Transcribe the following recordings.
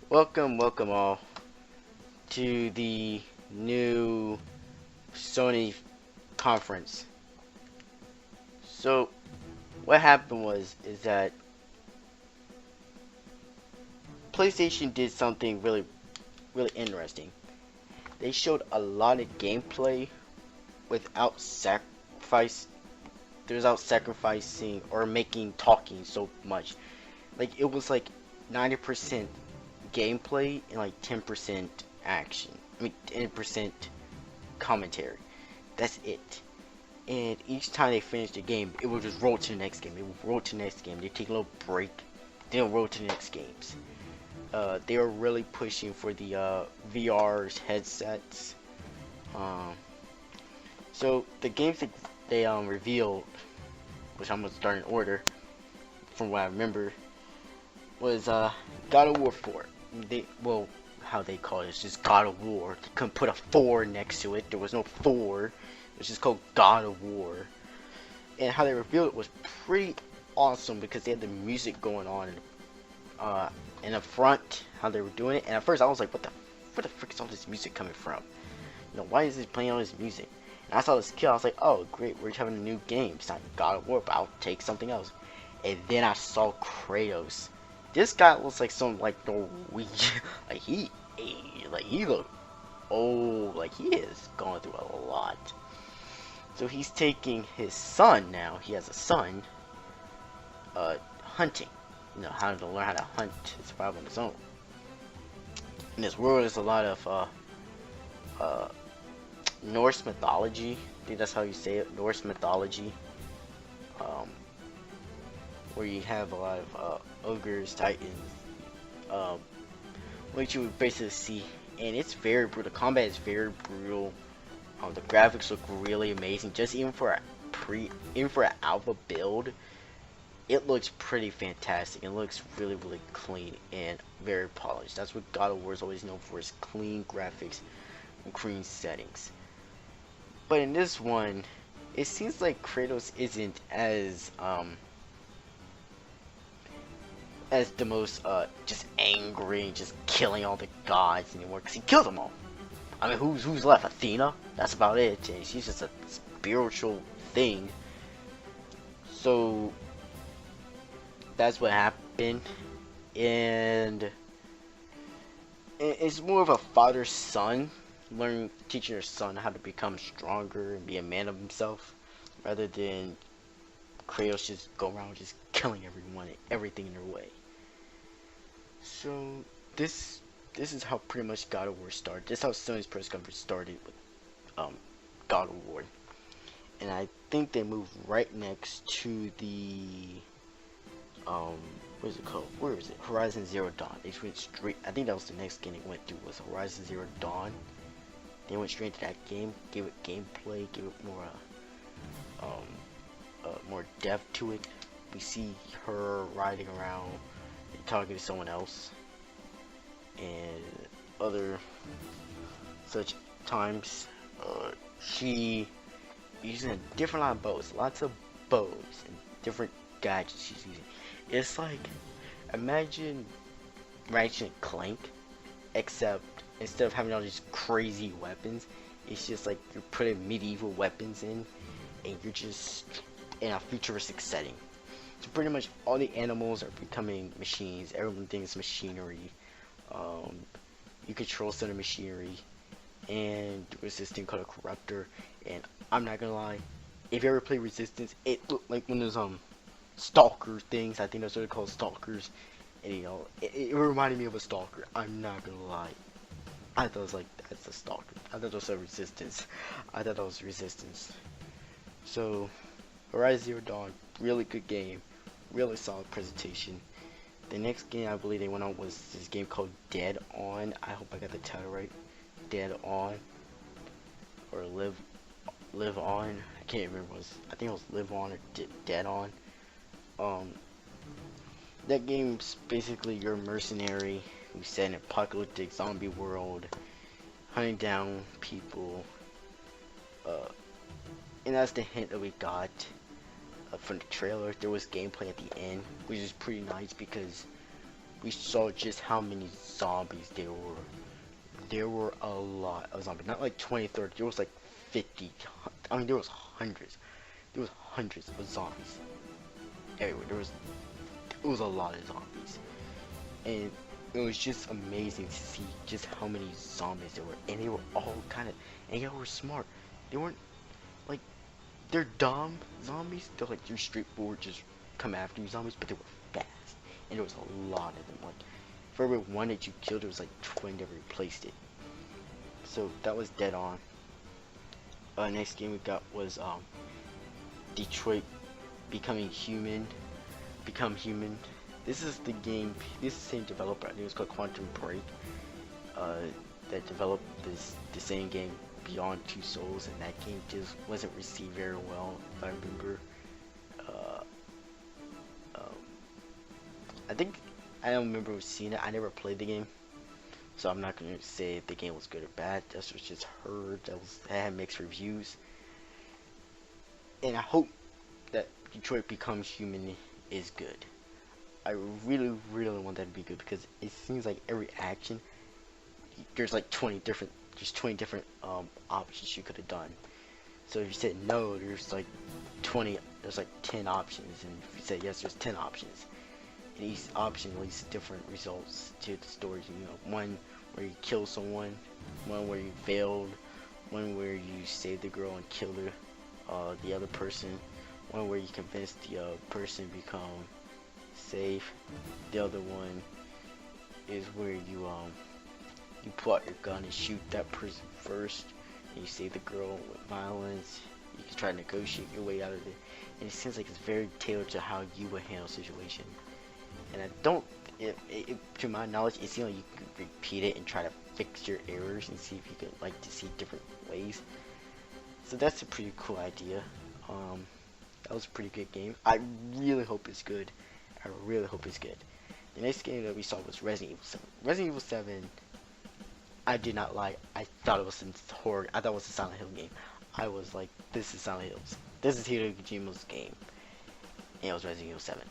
Welcome all to the new Sony conference. So what happened is that PlayStation did something really interesting. They showed a lot of gameplay without sacrificing or making talking so much. Like it was like 90% gameplay and like 10% action. I mean 10% commentary. That's it. And each time they finished the game, it would just roll to the next game. It would roll to the next game. They take a little break, then roll to the next games. They were really pushing for the VR's headsets. Um, so the games that they revealed, which I'm gonna start in order from what I remember, was God of War 4. How they call it, it's just God of War. They couldn't put a 4 next to it. There was no 4. It was just called God of War. And how they revealed it was pretty awesome because they had the music going on in the front, how they were doing it. And at first I was like, where the frick is all this music coming from? You know, why is this playing all this music? And I saw this kill, I was like, oh great, we're having a new game. It's not God of War, but I'll take something else. And then I saw Kratos. This guy looks like some like Norwegian. he looked old. Like he is going through a lot. So he's taking his son now. He has a son. Hunting. You know how to learn how to hunt and survive on his own. In this world, there's a lot of Norse mythology. I think that's how you say it. Norse mythology. Where you have a lot of ogres, titans, what you would basically see, and it's very brutal. The combat is very brutal. The graphics look really amazing. Just even for an alpha build, it looks pretty fantastic. It looks really clean and very polished. That's what God of War is always known for: is clean graphics and clean settings. But in this one, it seems like Kratos isn't as the most just angry and just killing all the gods anymore, because he killed them all. I mean, who's left? Athena? That's about it. And she's just a spiritual thing. So that's what happened, and it's more of a father-son, teaching your son how to become stronger and be a man of himself, rather than Kratos just go around just killing everyone and everything in their way. So this is how pretty much God of War started. This is how Sony's press conference started with God of War. And I think they moved right next to the what is it called? Where is it? Horizon Zero Dawn. They went straight. I think that was the next game they went to, was Horizon Zero Dawn. They went straight to that game, gave it gameplay, gave it more depth to it. We see her riding around and talking to someone else, and other such times she using a different line of bows, lots of bows and different gadgets she's using. It's like, imagine Ratchet and Clank, except instead of having all these crazy weapons, it's just like you're putting medieval weapons in, and you're just in a futuristic setting. So pretty much all the animals are becoming machines. Everyone thinks machinery. You control some of the machinery, and there's this thing called a corruptor. And I'm not gonna lie, if you ever play Resistance, it looked like one of those stalker things. I think that's what they're called, stalkers. And you know, it reminded me of a stalker. I'm not gonna lie. I thought it was like, that's a stalker. I thought it was a Resistance. I thought that was Resistance. So Horizon Zero Dawn, really good game, really solid presentation. The next game I believe they went on was this game called Dead On. I hope I got the title right. Dead On, or Live On. I can't remember. I think it was Live On or Dead On. That game's basically you're a mercenary who's set in an apocalyptic zombie world, hunting down people. And that's the hint that we got from the trailer. There was gameplay at the end, which is pretty nice because we saw just how many zombies there were. There were a lot of zombies, not like 20, 30, there was like 50, I mean there was hundreds. There was hundreds of zombies everywhere. It was a lot of zombies. And it was just amazing to see just how many zombies there were. And they were all kind of, and they were smart. They weren't, like, they're dumb zombies. They're like, you're straightforward, just come after you zombies, but they were fast. And there was a lot of them. Like, for every one that you killed, there was like 20 that replaced it. So that was dead on. Next game we got was Detroit Become Human. This is the game. This is the same developer. I think it was called Quantum Break. That developed the same game Beyond Two Souls, and that game just wasn't received very well, if I remember. I think I don't remember seeing it. I never played the game, so I'm not gonna say if the game was good or bad. That's was just heard. That had mixed reviews, and I hope that Detroit Become Human is good. I really want that to be good, because it seems like every action there's like 20 different options you could have done. So if you said no, there's like 10 options, and if you said yes, there's 10 options. And each option leads to different results to the story. You know, one where you kill someone, one where you failed, one where you saved the girl and killed her, the other person, one where you convinced the person to become safe. The other one is where you pull out your gun and shoot that person first, and you save the girl with violence. You can try to negotiate your way out of it, and it seems like it's very tailored to how you would handle a situation. And I don't, to my knowledge, it seems like you could repeat it and try to fix your errors and see if you could like to see different ways. So that's a pretty cool idea. That was a pretty good game. I really hope it's good. I really hope it's good. The next game that we saw was Resident Evil 7. Resident Evil 7, I did not like. I thought it was some horror. I thought it was a Silent Hill game. I was like, this is Silent Hills. This is Hideo Kojima's game. And it was Resident Evil 7.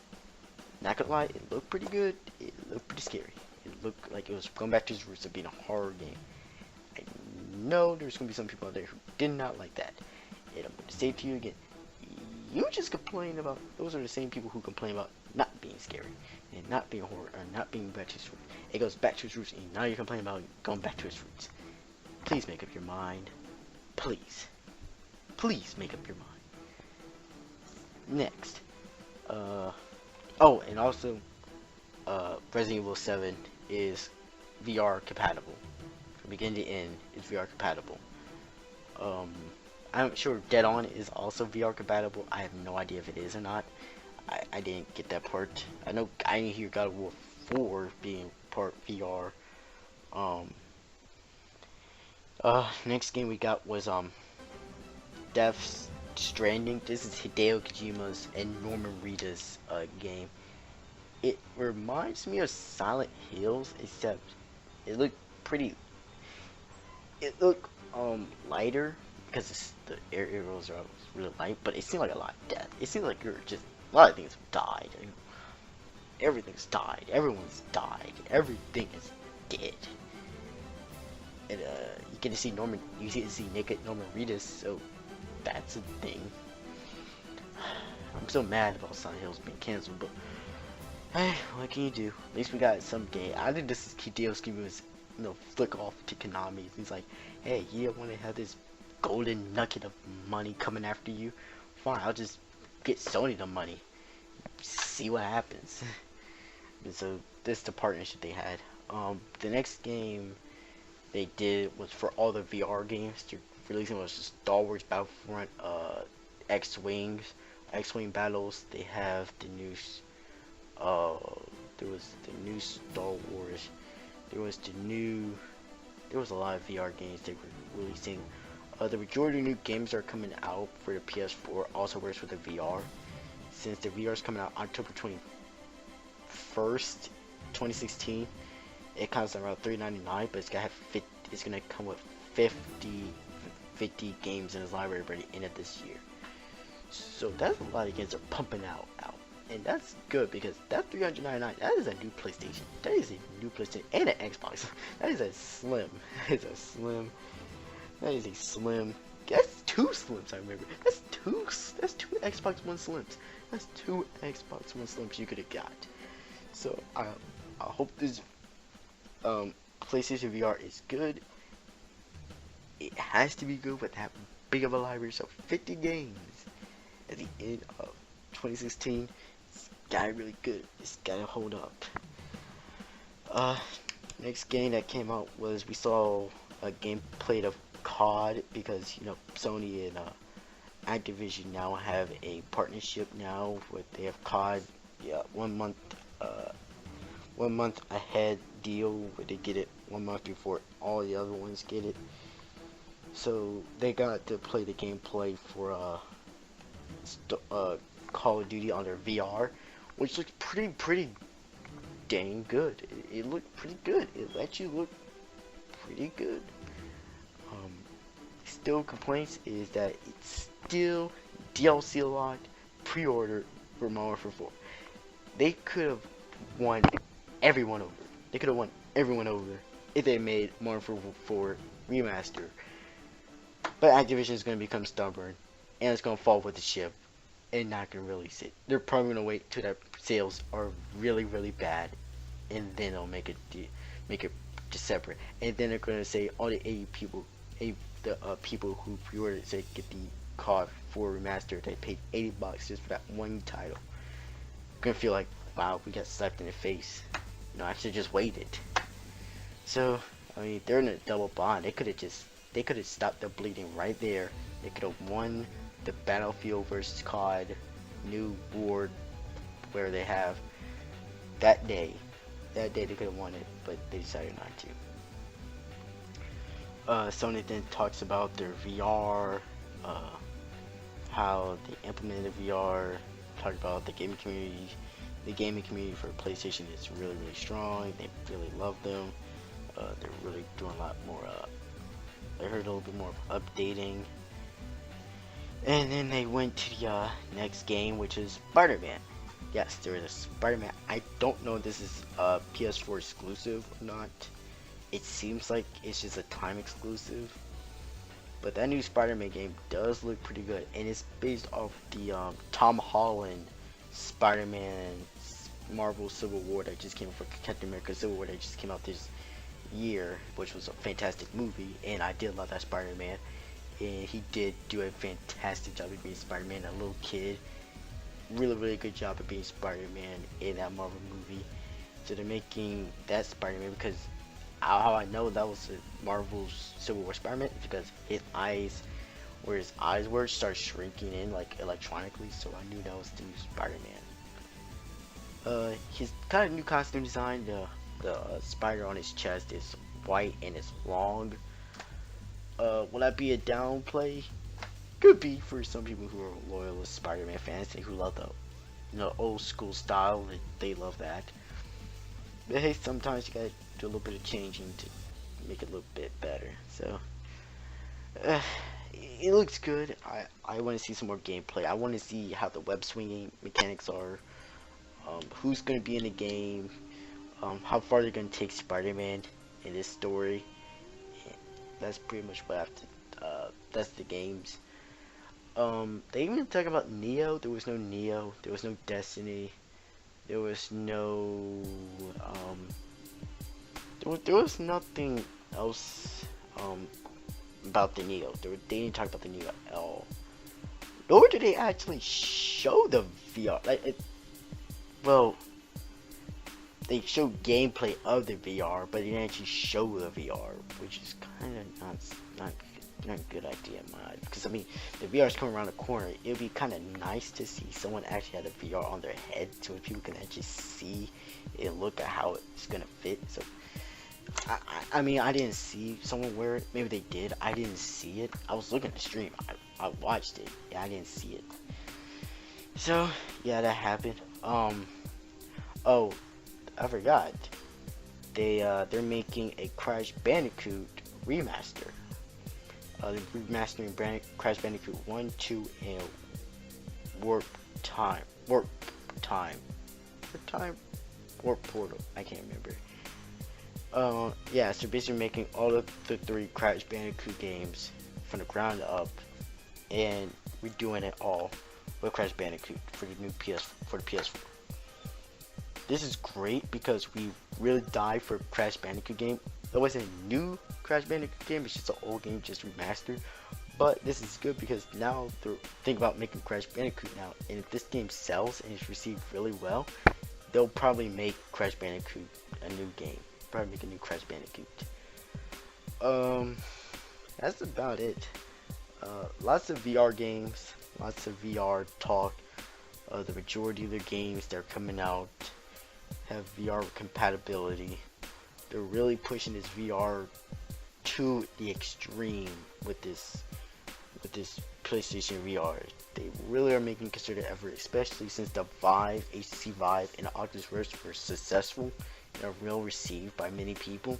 Not gonna lie, it looked pretty good. It looked pretty scary. It looked like it was going back to its roots of being a horror game. I know there's gonna be some people out there who did not like that. And I'm gonna say to you again, you just complain about, those are the same people who complain about not being scary and not being horror or not being back to its roots. It goes back to its roots, and now you're complaining about going back to its roots. Please make up your mind. Please make up your mind. Next, oh, and also, Resident Evil 7 is VR compatible. From beginning to end, it's VR compatible. I'm sure Dead On is also VR compatible. I have no idea if it is or not. I didn't get that part. I know I didn't hear God of War 4 being part VR. Next game we got was Death Stranding. This is Hideo Kojima's and Norman Reedus game. It reminds me of Silent Hills, except it looked lighter, because the areas are really light, but it seemed like a lot of death. It seemed like a lot of things have died. I mean, everything's died. Everyone's died. Everything is dead. And you get to see naked Norman Reedus, so that's a thing. I'm so mad about Silent Hills being canceled, but hey, what can you do? At least we got some game. I think this is Hideo's giving us, flick off to Konami. He's like, hey, you don't want to have this golden nugget of money coming after you? Fine, I'll just get Sony the money. See what happens. And so this is the partnership they had. The next game they did was for all the VR games. They're releasing was Star Wars Battlefront, X-Wing battles. They have the new there was the new Star Wars. There was a lot of VR games they were releasing. The majority of new games are coming out for the PS4 also works for the VR. Since the VR is coming out October 21st, 2016, it comes out around $3.99, but it's gonna come with 50 games in its library by the end of this year. So that's a lot of games they're pumping out. and that's good because that 399, that is a new PlayStation. That is a new PlayStation and an Xbox. That is a slim. That is a slim. That is a slim. That's two slims. I remember. That's two. That's two Xbox One slims. That's two Xbox One slims you could have got. So I hope this PlayStation VR is good. It has to be good with that big of a library. So 50 games at the end of 2016. It's gotta be really good. It's gotta hold up. Next game that came out was we saw a gameplay of COD because you know Sony and Activision now have a partnership now with they have COD. Yeah, 1 month 1 month ahead deal where they get it 1 month before all the other ones get it. So they got to play the gameplay for Call of Duty on their VR, which looks pretty dang good. It looked pretty good. It let you look pretty good. Still complaints is that it's still DLC locked, pre-order for Modern Warfare 4. They could have won everyone over. They could have won everyone over if they made Modern Warfare 4 remaster. But Activision is going to become stubborn, and it's going to fall with the ship, and not going to release it. They're probably going to wait till their sales are really bad, and then they'll make it just separate. And then they're going to say all the 80 people, people who pre-ordered say get the COD 4 remaster, they paid $80 just for that one title. Gonna feel like, wow, we got slapped in the face. You know, I should just waited. So, I mean, they're in a double bond. They could have stopped the bleeding right there. They could have won the Battlefield versus COD new board where they have that day. That day they could have won it, but they decided not to. Sony then talks about their VR, how they implemented VR, talk about the gaming community. The gaming community for PlayStation is really strong. They really love them. They're really doing a lot more. I heard a little bit more of updating. And then they went to the next game, which is Spider-Man. Yes, there is a Spider-Man. I don't know if this is a PS4 exclusive or not. It seems like it's just a time exclusive, but that new Spider-Man game does look pretty good, and it's based off the Tom Holland Spider-Man Marvel Civil War that just came out for Captain America Civil War that just came out this year, which was a fantastic movie, and I did love that Spider-Man, and he did do a fantastic job of being Spider-Man, a little kid. Really good job of being Spider-Man in that Marvel movie. So they're making that Spider-Man because how I know that was Marvel's Civil War Spider-Man is because his eyes, where his eyes were, started shrinking in like electronically, so I knew that was the new Spider-Man. His kind of new costume design, the spider on his chest is white and it's long. Will that be a downplay? Could be for some people who are loyalist Spider-Man fans and who love the old school style. They love that. But hey, sometimes you gotta do a little bit of changing to make it a little bit better. So it looks good. I want to see some more gameplay. I want to see how the web swinging mechanics are. Who's gonna be in the game? How far they're gonna take Spider-Man in this story. That's pretty much what I have to. That's the games. They even talk about Neo. There was no Neo. There was no Destiny. There was no there was nothing else about the Neo. They didn't talk about the Neo at all. Nor did they actually show the VR. Well, they showed gameplay of the VR, but they didn't actually show the VR, which is kind of not a good idea in my eyes. Because I mean, the VR is coming around the corner. It would be kind of nice to see someone actually had a VR on their head, so people can actually see it, look at how it's gonna fit. So, I mean, I didn't see someone wear it. Maybe they did. I didn't see it. I was looking at the stream. I watched it. Yeah, I didn't see it. So yeah, that happened. Oh, I forgot. They're making a Crash Bandicoot remaster. They're remastering Crash Bandicoot 1, 2, and Warp Time Time. Or Time or Portal. I can't remember. Yeah, so basically making all of the 3 Crash Bandicoot games from the ground up, and we're doing it all with Crash Bandicoot for the new PS4. This is great because we really died for Crash Bandicoot game. It wasn't a new Crash Bandicoot game, it's just an old game, just remastered. But this is good because now they're thinking about making Crash Bandicoot now, and if this game sells and is received really well, they'll probably make Crash Bandicoot a new game. Probably make a new Crash Bandicoot. That's about it. Lots of VR games, lots of VR talk. The majority of the games that are coming out have VR compatibility. They're really pushing this VR to the extreme with this PlayStation VR. They really are making concerted effort, especially since the Vive, HTC Vive, and the Oculus Rift were successful and are well received by many people.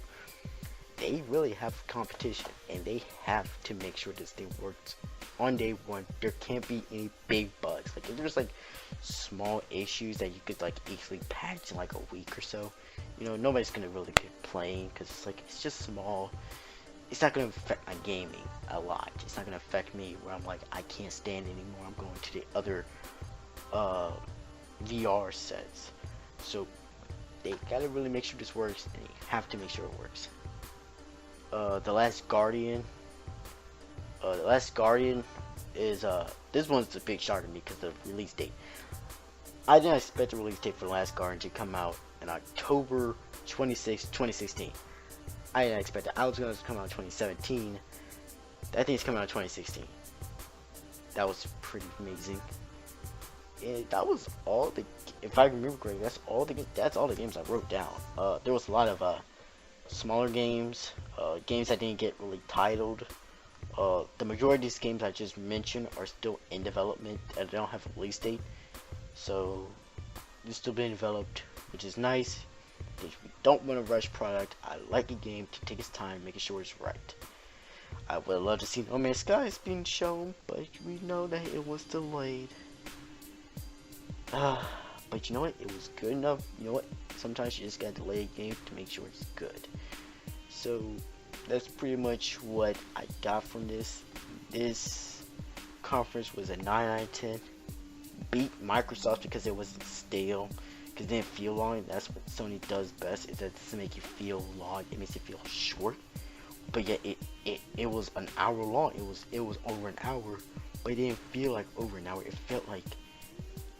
They really have competition, and they have to make sure this thing works on day one. There can't be any big bugs. Like if there's like small issues that you could like easily patch in like a week or so, you know, nobody's gonna really complain because it's like it's just small. It's not gonna affect my gaming a lot. It's not gonna affect me where I'm like I can't stand anymore. I'm going to the other VR sets. So they gotta really make sure this works, and they have to make sure it works. The Last Guardian. The Last Guardian is this one's a big shocker to me because of the release date. I didn't expect the release date for The Last Guardian to come out in October 26, 2016. I didn't expect that. I was going to come out in 2017. I think it's coming out in 2016. That was pretty amazing. And that was all the, if I remember correctly, that's all the games I wrote down. There was a lot of smaller games, games that didn't get really titled. The majority of these games I just mentioned are still in development and they don't have a release date, so they're still being developed, which is nice. Because we don't want to rush product. I like a game to take its time, making sure it's right. I would love to see No Man's Skies being shown, but we know that it was delayed. But you know what? It was good enough. You know what? Sometimes you just gotta delay a game to make sure it's good. So that's pretty much what I got from this. This conference was a 9 out of 10. Beat Microsoft because it wasn't stale, because it didn't feel long. That's what Sony does best, is that it doesn't make you feel long. It makes it feel short. But yet it was an hour long. It was over an hour, but it didn't feel like over an hour. It felt like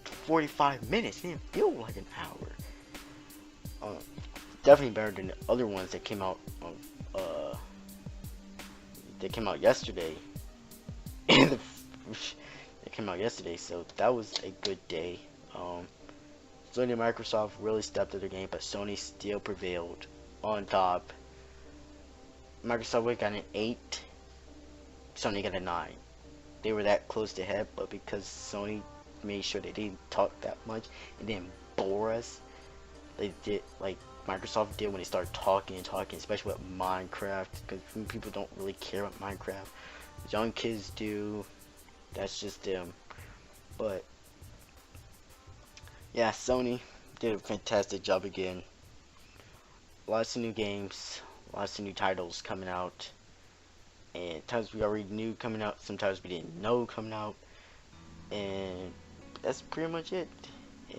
45 minutes. It didn't feel like an hour. Definitely better than the other ones that came out yesterday. They came out yesterday, so that was a good day. Sony and Microsoft really stepped up their game, but Sony still prevailed on top. Microsoft got an 8, Sony got a 9. They were that close to head, but because Sony made sure they didn't talk that much and didn't bore us, they did like Microsoft did when they started talking, especially with Minecraft, because people don't really care about Minecraft. Young kids do. That's just them. But yeah, Sony did a fantastic job again. Lots of new games, lots of new titles coming out, and times we already knew coming out, sometimes we didn't know coming out, and that's pretty much it.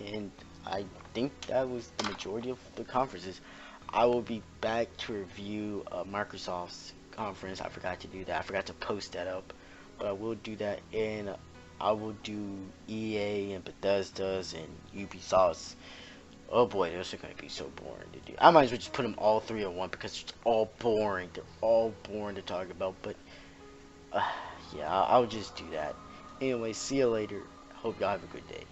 And I think that was the majority of the conferences. I will be back to review Microsoft's conference. I forgot to do that. I forgot to post that up, but I will do that, and I will do EA and Bethesda's and Ubisoft's. Oh boy, those are going to be so boring to do. I might as well just put them all 3 in one because it's all boring. They're all boring to talk about, but yeah, I'll just do that. Anyway, see you later. Hope y'all have a good day.